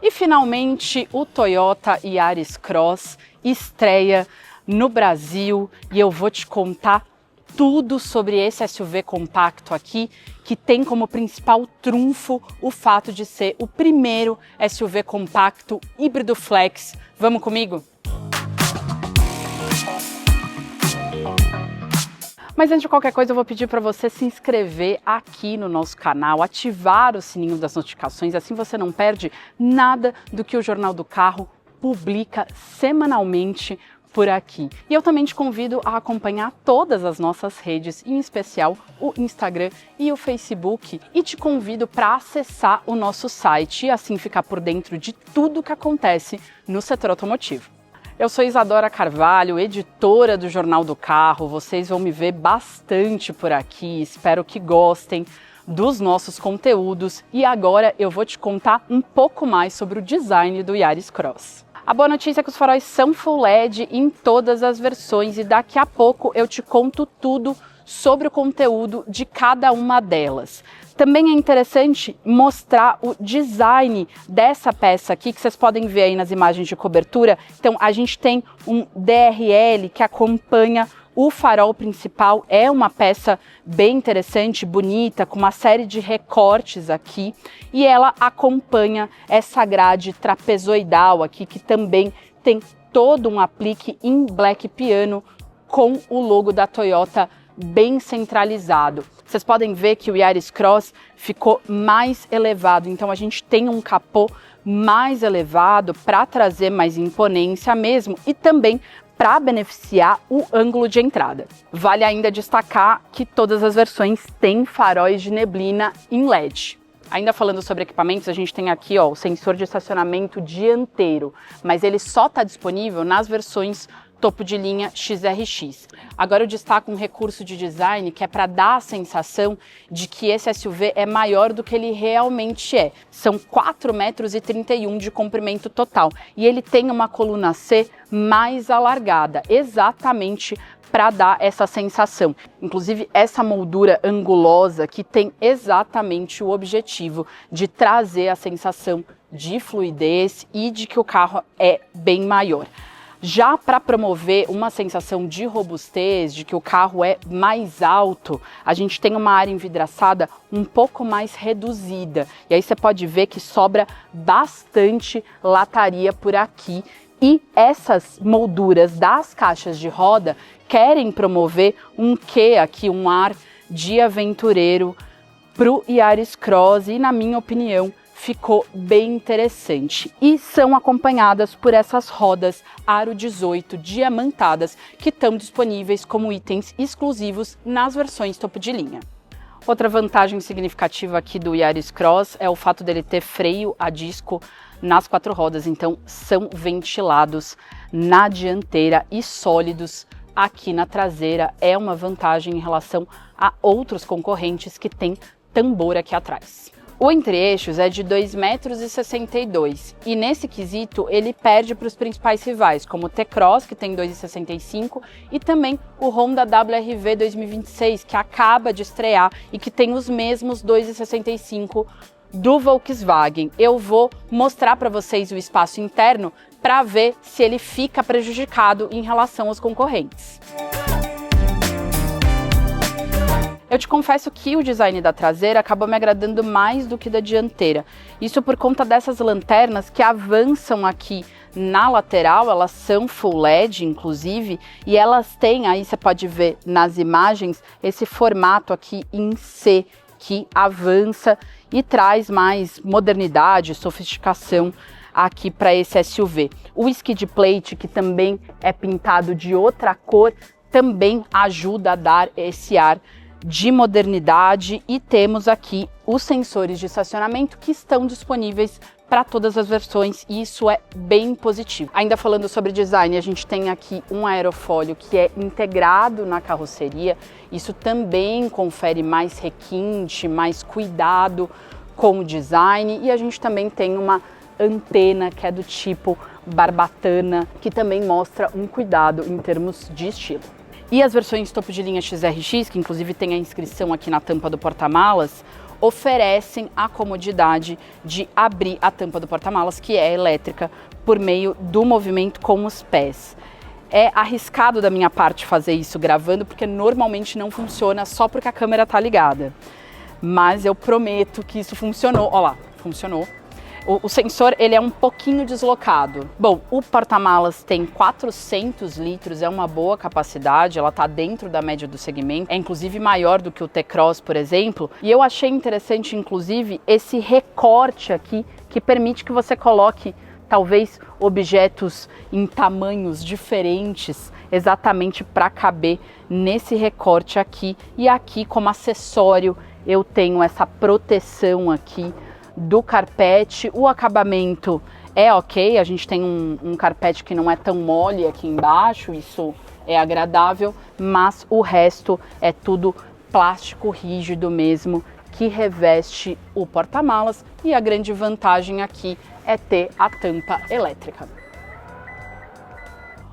E finalmente o Toyota Yaris Cross estreia no Brasil e eu vou te contar tudo sobre esse SUV compacto aqui, que tem como principal trunfo o fato de ser o primeiro SUV compacto híbrido flex. Vamos comigo? Mas antes de qualquer coisa, eu vou pedir para você se inscrever aqui no nosso canal, ativar o sininho das notificações, assim você não perde nada do que o Jornal do Carro publica semanalmente por aqui. E eu também te convido a acompanhar todas as nossas redes, em especial o Instagram e o Facebook, e te convido para acessar o nosso site e assim ficar por dentro de tudo que acontece no setor automotivo. Eu sou Isadora Carvalho, editora do Jornal do Carro. Vocês vão me ver bastante por aqui, espero que gostem dos nossos conteúdos. E agora eu vou te contar um pouco mais sobre o design do Yaris Cross. A boa notícia é que os faróis são Full LED em todas as versões e daqui a pouco eu te conto tudo sobre o conteúdo de cada uma delas. Também é interessante mostrar o design dessa peça aqui, que vocês podem ver aí nas imagens de cobertura. Então, a gente tem um DRL que acompanha o farol principal. É uma peça bem interessante, bonita, com uma série de recortes aqui. E ela acompanha essa grade trapezoidal aqui, que também tem todo um aplique em black piano com o logo da Toyota bem centralizado. Vocês podem ver que o Yaris Cross ficou mais elevado, então a gente tem um capô mais elevado para trazer mais imponência mesmo e também para beneficiar o ângulo de entrada. Vale ainda destacar que todas as versões têm faróis de neblina em LED. Ainda falando sobre equipamentos, a gente tem aqui o sensor de estacionamento dianteiro, mas ele só está disponível nas versões topo de linha XRX. Agora eu destaco um recurso de design que é para dar a sensação de que esse SUV é maior do que ele realmente é. São 4,31 m de comprimento total e ele tem uma coluna C mais alargada, exatamente para dar essa sensação. Inclusive essa moldura angulosa que tem exatamente o objetivo de trazer a sensação de fluidez e de que o carro é bem maior. Já para promover uma sensação de robustez, de que o carro é mais alto, a gente tem uma área envidraçada um pouco mais reduzida. E aí você pode ver que sobra bastante lataria por aqui. E essas molduras das caixas de roda querem promover um quê aqui, um ar de aventureiro para o Yaris Cross e, na minha opinião, ficou bem interessante. E são acompanhadas por essas rodas aro 18 diamantadas que estão disponíveis como itens exclusivos nas versões topo de linha. Outra vantagem significativa aqui do Yaris Cross é o fato dele ter freio a disco nas 4 rodas, então são ventilados na dianteira e sólidos aqui na traseira. É uma vantagem em relação a outros concorrentes que têm tambor aqui atrás. O entre-eixos é de 2,62 m e nesse quesito ele perde para os principais rivais, como o T-Cross, que tem 2,65 m, e também o Honda WR-V 2026, que acaba de estrear e que tem os mesmos 2,65 m do Volkswagen. Eu vou mostrar para vocês o espaço interno para ver se ele fica prejudicado em relação aos concorrentes. Eu te confesso que o design da traseira acabou me agradando mais do que da dianteira. Isso por conta dessas lanternas que avançam aqui na lateral, elas são Full LED inclusive, e elas têm, aí você pode ver nas imagens, esse formato aqui em C, que avança e traz mais modernidade, sofisticação aqui para esse SUV. O skid plate, que também é pintado de outra cor, também ajuda a dar esse ar de modernidade, e temos aqui os sensores de estacionamento que estão disponíveis para todas as versões e isso é bem positivo. Ainda falando sobre design, a gente tem aqui um aerofólio que é integrado na carroceria. Isso também confere mais requinte, mais cuidado com o design, e a gente também tem uma antena que é do tipo barbatana, que também mostra um cuidado em termos de estilo. E as versões topo de linha XRX, que inclusive tem a inscrição aqui na tampa do porta-malas, oferecem a comodidade de abrir a tampa do porta-malas, que é elétrica, por meio do movimento com os pés. É arriscado da minha parte fazer isso gravando, porque normalmente não funciona só porque a câmera tá ligada. Mas eu prometo que isso funcionou. Ó lá, funcionou. O sensor, ele é um pouquinho deslocado. Bom, o porta-malas tem 400 litros, é uma boa capacidade, ela tá dentro da média do segmento, é inclusive maior do que o T-Cross, por exemplo. E eu achei interessante, inclusive, esse recorte aqui, que permite que você coloque talvez objetos em tamanhos diferentes, exatamente para caber nesse recorte aqui. E aqui, como acessório, eu tenho essa proteção aqui do carpete. O acabamento é ok, a gente tem um carpete que não é tão mole aqui embaixo, isso é agradável, mas o resto é tudo plástico rígido mesmo, que reveste o porta-malas, e a grande vantagem aqui é ter a tampa elétrica.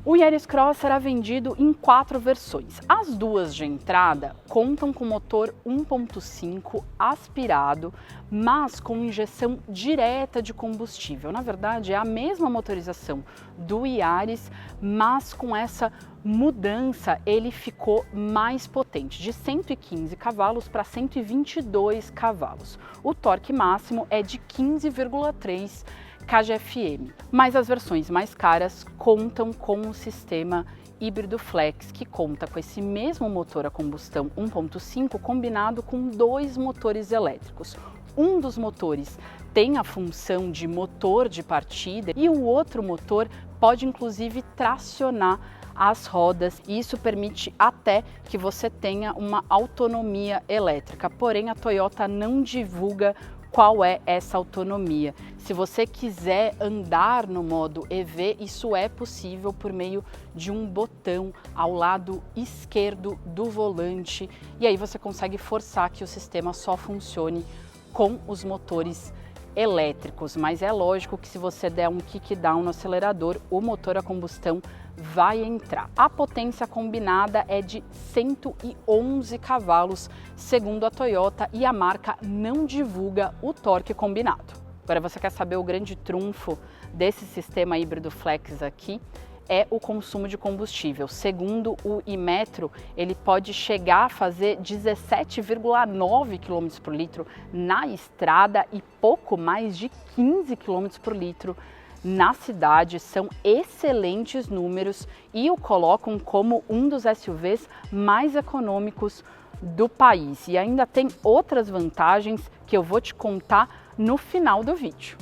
O Yaris Cross será vendido em 4 versões. As duas de entrada contam com motor 1.5 aspirado, mas com injeção direta de combustível. Na verdade, é a mesma motorização do Yaris, mas com essa mudança ele ficou mais potente, de 115 cavalos para 122 cavalos. O torque máximo é de 15,3 kgfm, mas as versões mais caras contam com um sistema híbrido flex, que conta com esse mesmo motor a combustão 1.5 combinado com 2 motores elétricos. Um dos motores tem a função de motor de partida e o outro motor pode inclusive tracionar as rodas, e isso permite até que você tenha uma autonomia elétrica. Porém, a Toyota não divulga qual é essa autonomia. Se você quiser andar no modo EV, isso é possível por meio de um botão ao lado esquerdo do volante, e aí você consegue forçar que o sistema só funcione com os motores elétricos. Mas é lógico que se você der um kickdown no acelerador, o motor a combustão vai entrar. A potência combinada é de 111 cavalos, segundo a Toyota, e a marca não divulga o torque combinado. Agora, você quer saber o grande trunfo desse sistema híbrido flex aqui? É o consumo de combustível. Segundo o Imetro, ele pode chegar a fazer 17,9 km por litro na estrada e pouco mais de 15 km por litro na cidade. São excelentes números e o colocam como um dos SUVs mais econômicos do país. E ainda tem outras vantagens que eu vou te contar no final do vídeo.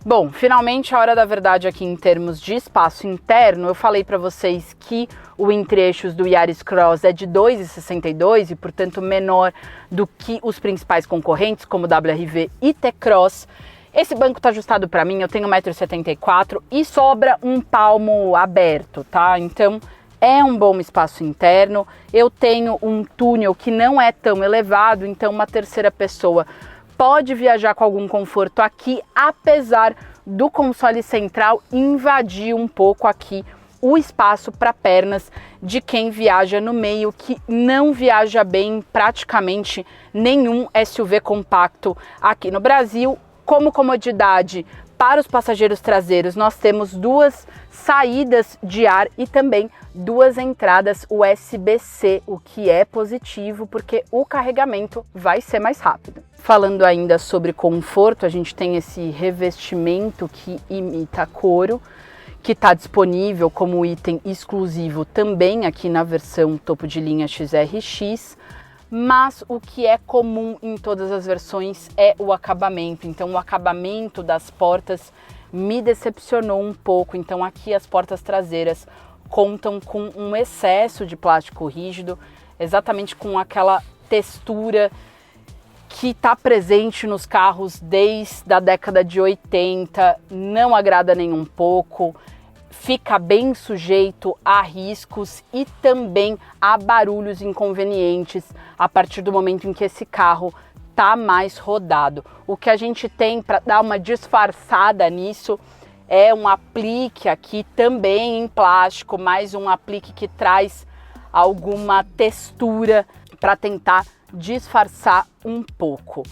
Bom, finalmente a hora da verdade aqui em termos de espaço interno. Eu falei para vocês que o entre-eixos do Yaris Cross é de 2,62 e, portanto, menor do que os principais concorrentes, como WRV e T-Cross. Esse banco está ajustado para mim, eu tenho 1,74 m e sobra um palmo aberto, tá? Então, é um bom espaço interno. Eu tenho um túnel que não é tão elevado, então uma terceira pessoa pode viajar com algum conforto aqui, apesar do console central invadir um pouco aqui o espaço para pernas de quem viaja no meio, que não viaja bem praticamente nenhum SUV compacto aqui no Brasil. Como comodidade para os passageiros traseiros, nós temos 2 saídas de ar e também 2 entradas USB-C, o que é positivo porque o carregamento vai ser mais rápido. Falando ainda sobre conforto, a gente tem esse revestimento que imita couro, que está disponível como item exclusivo também aqui na versão topo de linha XRX, mas o que é comum em todas as versões é o acabamento. Então o acabamento das portas me decepcionou um pouco. Então aqui as portas traseiras contam com um excesso de plástico rígido, exatamente com aquela textura que está presente nos carros desde a década de 80, não agrada nem um pouco, fica bem sujeito a riscos e também a barulhos inconvenientes a partir do momento em que esse carro está mais rodado. O que a gente tem para dar uma disfarçada nisso é um aplique aqui também em plástico, mais um aplique que traz alguma textura para tentar disfarçar um pouco.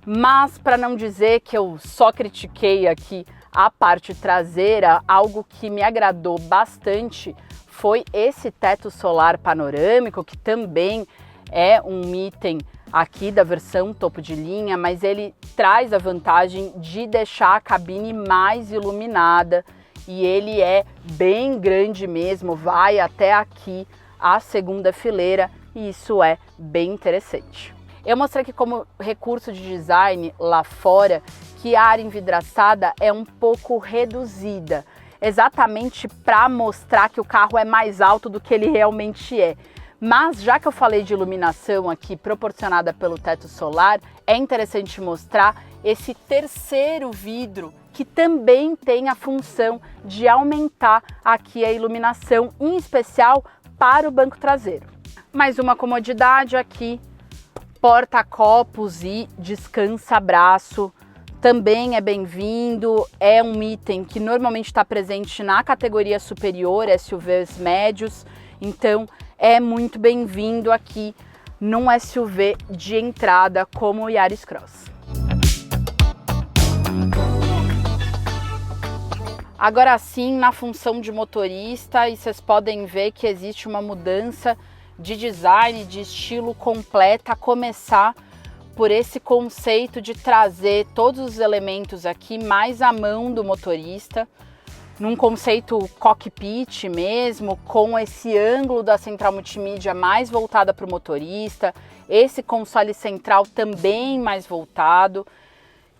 Mas para não dizer que eu só critiquei aqui a parte traseira, algo que me agradou bastante foi esse teto solar panorâmico, que também é um item aqui da versão topo de linha, mas ele traz a vantagem de deixar a cabine mais iluminada e ele é bem grande mesmo, vai até aqui a segunda fileira e isso é bem interessante. Eu mostrei aqui como recurso de design lá fora que a área envidraçada é um pouco reduzida, exatamente para mostrar que o carro é mais alto do que ele realmente é. Mas já que eu falei de iluminação aqui proporcionada pelo teto solar, é interessante mostrar esse terceiro vidro que também tem a função de aumentar aqui a iluminação, em especial para o banco traseiro. Mais uma comodidade aqui, porta-copos e descansa-braço. Também é bem-vindo, é um item que normalmente está presente na categoria superior, SUVs médios, então é muito bem-vindo aqui num SUV de entrada como o Yaris Cross. Agora sim, na função de motorista, e vocês podem ver que existe uma mudança de design, de estilo completa, a começar por esse conceito de trazer todos os elementos aqui mais à mão do motorista, num conceito cockpit mesmo, com esse ângulo da central multimídia mais voltada para o motorista, esse console central também mais voltado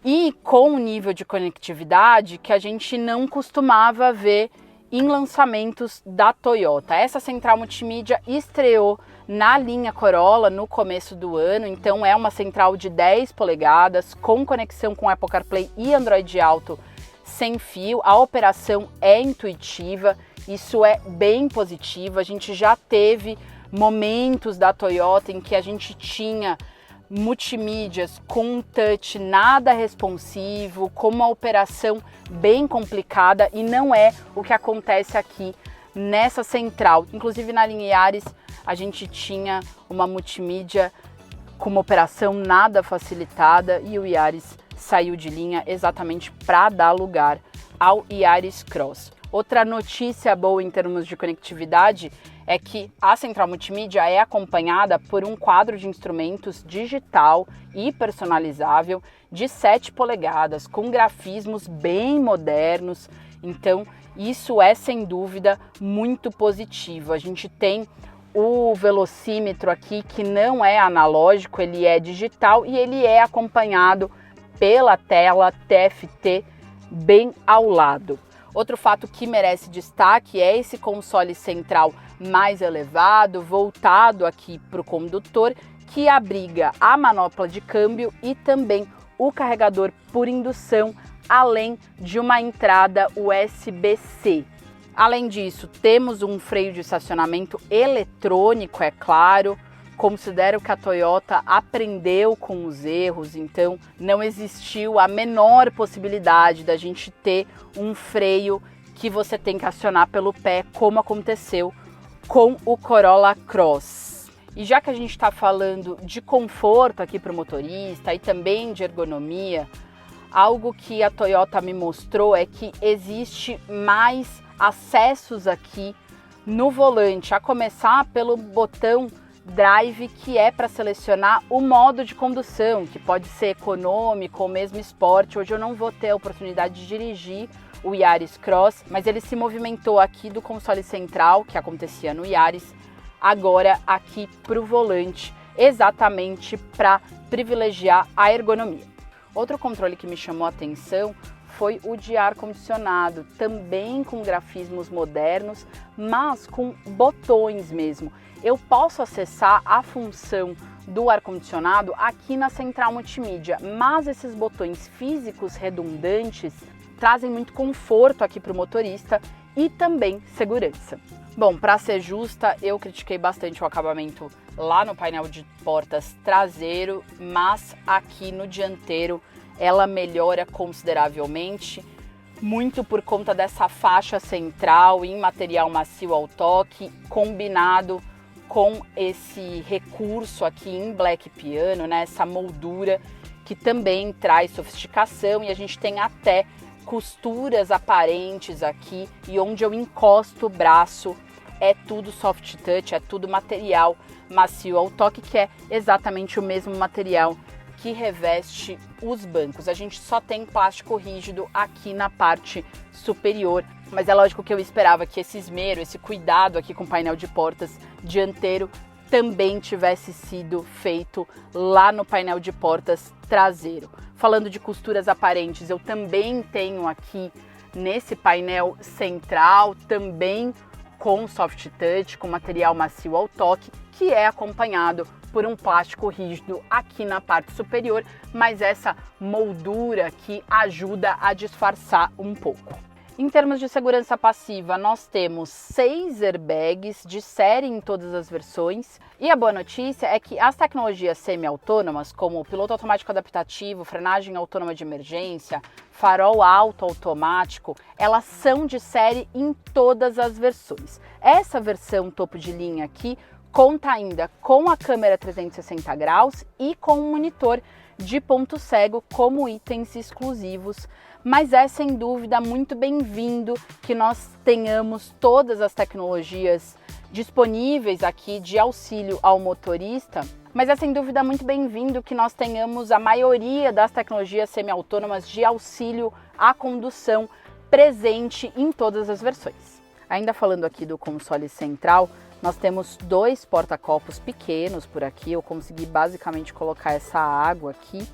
e com um nível de conectividade que a gente não costumava ver em lançamentos da Toyota. Essa central multimídia estreou na linha Corolla no começo do ano, então é uma central de 10 polegadas com conexão com Apple CarPlay e Android Auto sem fio. A operação é intuitiva, isso é bem positivo. A gente já teve momentos da Toyota em que a gente tinha multimídias com um touch nada responsivo, com uma operação bem complicada e não é o que acontece aqui nessa central. Inclusive na linha Yaris a gente tinha uma multimídia com uma operação nada facilitada e o Yaris saiu de linha exatamente para dar lugar ao Yaris Cross. Outra notícia boa em termos de conectividade é que a central multimídia é acompanhada por um quadro de instrumentos digital e personalizável de 7 polegadas, com grafismos bem modernos. Então, isso é sem dúvida muito positivo. A gente tem o velocímetro aqui que não é analógico, ele é digital e ele é acompanhado pela tela TFT bem ao lado. Outro fato que merece destaque é esse console central mais elevado, voltado aqui para o condutor, que abriga a manopla de câmbio e também o carregador por indução, além de uma entrada USB-C. Além disso, temos um freio de estacionamento eletrônico, é claro. Considero que a Toyota aprendeu com os erros, então não existiu a menor possibilidade da gente ter um freio que você tem que acionar pelo pé, como aconteceu com o Corolla Cross. E já que a gente está falando de conforto aqui para o motorista e também de ergonomia, algo que a Toyota me mostrou é que existe mais acessos aqui no volante, a começar pelo botão Drive, que é para selecionar o modo de condução, que pode ser econômico ou mesmo esporte. Hoje eu não vou ter a oportunidade de dirigir o Yaris Cross, mas ele se movimentou aqui do console central, que acontecia no Yaris, agora aqui para o volante, exatamente para privilegiar a ergonomia. Outro controle que me chamou a atenção foi o de ar-condicionado, também com grafismos modernos, mas com botões mesmo. Eu posso acessar a função do ar-condicionado aqui na central multimídia, mas esses botões físicos redundantes trazem muito conforto aqui para o motorista e também segurança. Bom, para ser justa, eu critiquei bastante o acabamento lá no painel de portas traseiro, mas aqui no dianteiro ela melhora consideravelmente, muito por conta dessa faixa central em material macio ao toque, combinado com esse recurso aqui em Black Piano, né? Essa moldura que também traz sofisticação, e a gente tem até costuras aparentes aqui, e onde eu encosto o braço é tudo soft touch, é tudo material macio ao toque, que é exatamente o mesmo material que reveste os bancos. A gente só tem plástico rígido aqui na parte superior, mas é lógico que eu esperava que esse esmero, esse cuidado aqui com o painel de portas dianteiro também tivesse sido feito lá no painel de portas traseiro. Falando de costuras aparentes, eu também tenho aqui nesse painel central, também com soft touch, com material macio ao toque, que é acompanhado por um plástico rígido aqui na parte superior, mas essa moldura que ajuda a disfarçar um pouco. Em termos de segurança passiva, nós temos 6 airbags de série em todas as versões. E a boa notícia é que as tecnologias semi-autônomas, como o piloto automático adaptativo, frenagem autônoma de emergência, farol alto automático, elas são de série em todas as versões. Essa versão topo de linha aqui conta ainda com a câmera 360 graus e com um monitor de ponto cego como itens exclusivos, mas é sem dúvida muito bem-vindo que nós tenhamos todas as tecnologias disponíveis aqui de auxílio ao motorista, mas é sem dúvida muito bem-vindo que nós tenhamos a maioria das tecnologias semi-autônomas de auxílio à condução presente em todas as versões. Ainda falando aqui do console central, nós temos 2 porta-copos pequenos por aqui, eu consegui basicamente colocar essa água aqui,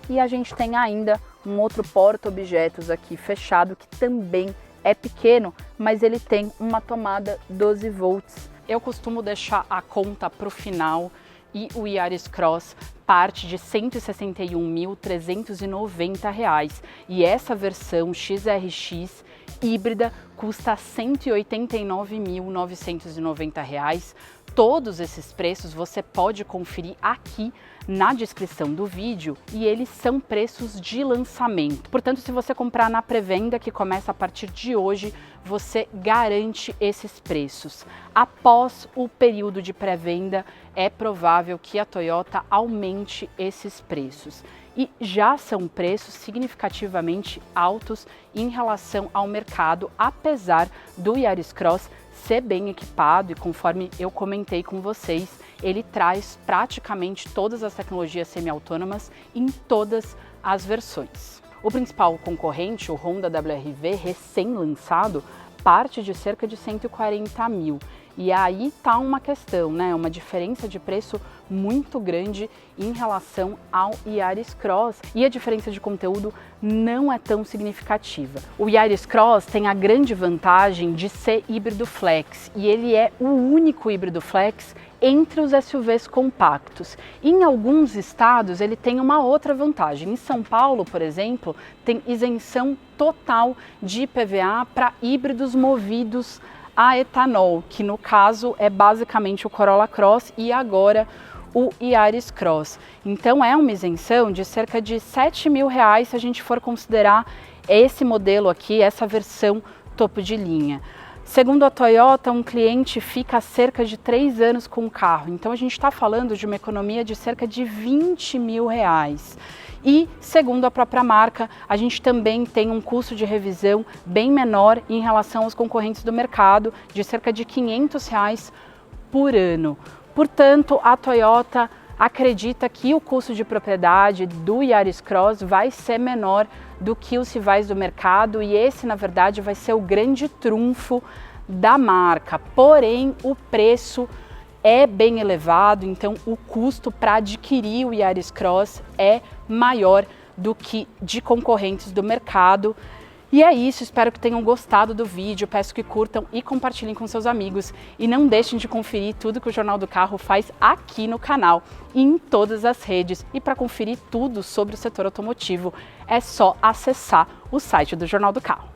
e a gente tem ainda um outro porta-objetos aqui fechado, que também é pequeno, mas ele tem uma tomada 12 volts. Eu costumo deixar a conta para o final, e o Yaris Cross parte de R$ 161.390, e essa versão XRX híbrida custa R$ 189.990. Todos esses preços você pode conferir aqui na descrição do vídeo, e eles são preços de lançamento. Portanto, se você comprar na pré-venda, que começa a partir de hoje, você garante esses preços. Após o período de pré-venda, é provável que a Toyota aumente esses preços. E já são preços significativamente altos em relação ao mercado, apesar do Yaris Cross ser bem equipado, e conforme eu comentei com vocês, ele traz praticamente todas as tecnologias semi-autônomas em todas as versões. O principal concorrente, o Honda WR-V, recém-lançado, parte de cerca de 140 mil. E aí tá uma questão, né? Uma diferença de preço muito grande em relação ao Yaris Cross, e a diferença de conteúdo não é tão significativa. O Yaris Cross tem a grande vantagem de ser híbrido flex, e ele é o único híbrido flex entre os SUVs compactos. Em alguns estados ele tem uma outra vantagem. Em São Paulo, por exemplo, tem isenção total de IPVA para híbridos movidos a etanol, que no caso é basicamente o Corolla Cross e agora o Yaris Cross. Então é uma isenção de cerca de R$ 7.000 se a gente for considerar esse modelo aqui, essa versão topo de linha. Segundo a Toyota, um cliente fica cerca de 3 anos com o carro, então a gente está falando de uma economia de cerca de R$ 20.000. E, segundo a própria marca, a gente também tem um custo de revisão bem menor em relação aos concorrentes do mercado, de cerca de R$ 500 por ano. Portanto, a Toyota acredita que o custo de propriedade do Yaris Cross vai ser menor do que os rivais do mercado, e esse, na verdade, vai ser o grande trunfo da marca. Porém, o preço é bem elevado, então o custo para adquirir o Yaris Cross é maior do que de concorrentes do mercado. E é isso, espero que tenham gostado do vídeo, peço que curtam e compartilhem com seus amigos, e não deixem de conferir tudo que o Jornal do Carro faz aqui no canal e em todas as redes. E para conferir tudo sobre o setor automotivo, é só acessar o site do Jornal do Carro.